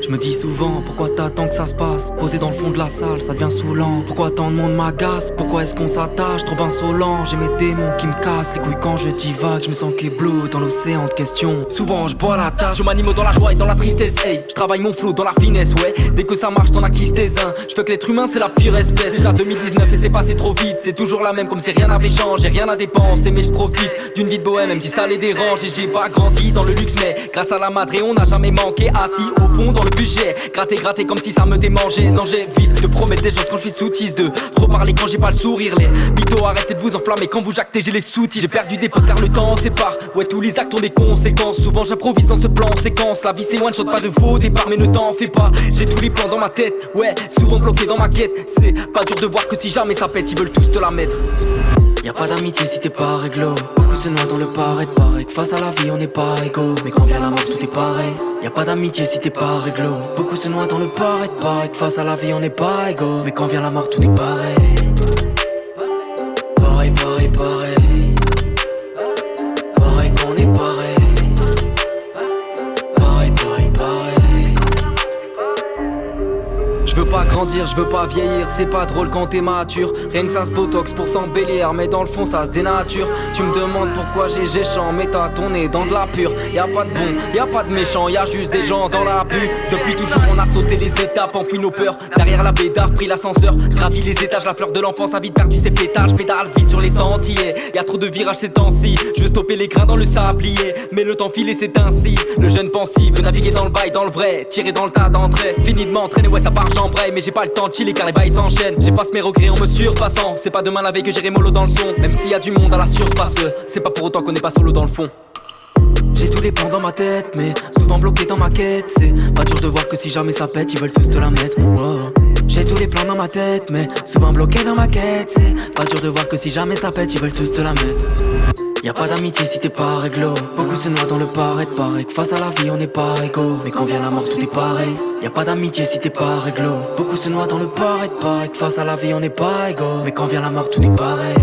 Je me dis souvent, pourquoi t'attends que ça se passe? Posé dans le fond de la salle, ça devient saoulant. Pourquoi tant de monde m'agace? Pourquoi est-ce qu'on s'attache? Trop insolent, j'ai mes démons qui me cassent les couilles quand je divague. Je me sens qu'éblow dans l'océan de questions. Souvent je bois la tasse, je m'anime dans la joie et dans la tristesse. Hey, je travaille mon flow dans la finesse, ouais. Dès que ça marche, t'en acquises tes uns. Je veux que l'être humain c'est la pire espèce. Déjà 2019 et c'est passé trop vite. C'est toujours la même comme si rien n'avait changé. Rien à dépenser mais je profite d'une vie de bohème même si ça les dérange. Et j'ai pas grandi dans le luxe mais grâce à la madré on n'a jamais manqué. Assis au fond dans le budget, gratter comme si ça me démangeait. Non j'évite de promettre des choses quand je suis sous tease. De trop parler quand j'ai pas le sourire. Les mythos arrêtez de vous enflammer quand vous jactez j'ai les sous-titres. J'ai perdu des potes car le temps sépare. Ouais tous les actes ont des conséquences. Souvent j'improvise dans ce plan séquence. La vie c'est one shot pas de faux départ mais ne t'en fais pas. J'ai tous les plans dans ma tête, ouais souvent bloqué dans ma quête. C'est pas dur de voir que si jamais ça pète ils veulent tous te la mettre. Y'a pas d'amitié si t'es pas réglo. Beaucoup se noient dans le paraît que face à la vie on n'est pas égaux. Mais quand vient la mort tout est pareil. Y'a pas d'amitié si t'es pas réglo. Beaucoup se noient dans le paraît que face à la vie on n'est pas égaux. Mais quand vient la mort tout est pareil. Pareil, pareil, pareil. Pareil qu'on est pareil. Pareil, pareil, pareil. Je veux pas grandir, je veux pas vieillir. C'est pas drôle quand t'es mature. Rien que ça se botox pour s'embellir. Mais dans le fond ça se dénature. Tu me demandes pourquoi j'ai géchant. Mais t'as ton nez dans de la pure. Y'a pas de bon, y'a pas de méchant. Y'a juste des gens dans la bulle. Depuis toujours on a sauté les étapes, enfui nos peurs. Derrière la bédave, pris l'ascenseur. Gravi les étages, la fleur de l'enfance a vite perdu ses pétages. Pédale vite sur les sentiers. Y'a trop de virages ces temps-ci. Je veux stopper les grains dans le sablier. Mais le temps file et c'est ainsi. Le jeune pensif veut naviguer dans le bail, dans le vrai. Tirer dans le tas d'entrée. Fini de m'entraîner, ouais ça part j'embraye. Mais j'ai pas le temps de chiller car les bails s'enchaînent. J'efface mes regrets en me surpassant. C'est pas demain la veille que j'irai mollo dans le son. Même s'il y a du monde à la surface, c'est pas pour autant qu'on n'est pas solo dans le fond. J'ai tous les plans dans ma tête, mais souvent bloqué dans ma quête. C'est pas dur de voir que si jamais ça pète, ils veulent tous te la mettre. Wow. J'ai tous les plans dans ma tête, mais souvent bloqué dans ma quête. C'est pas dur de voir que si jamais ça pète, ils veulent tous te la mettre. Y'a pas d'amitié si t'es pas réglo. Beaucoup se noient dans le paraît que face à la vie on n'est pas égaux. Mais quand vient la mort tout est pareil. Y'a pas d'amitié si t'es pas réglo. Beaucoup se noient dans le paraît que face à la vie on n'est pas égaux. Mais quand vient la mort tout est pareil.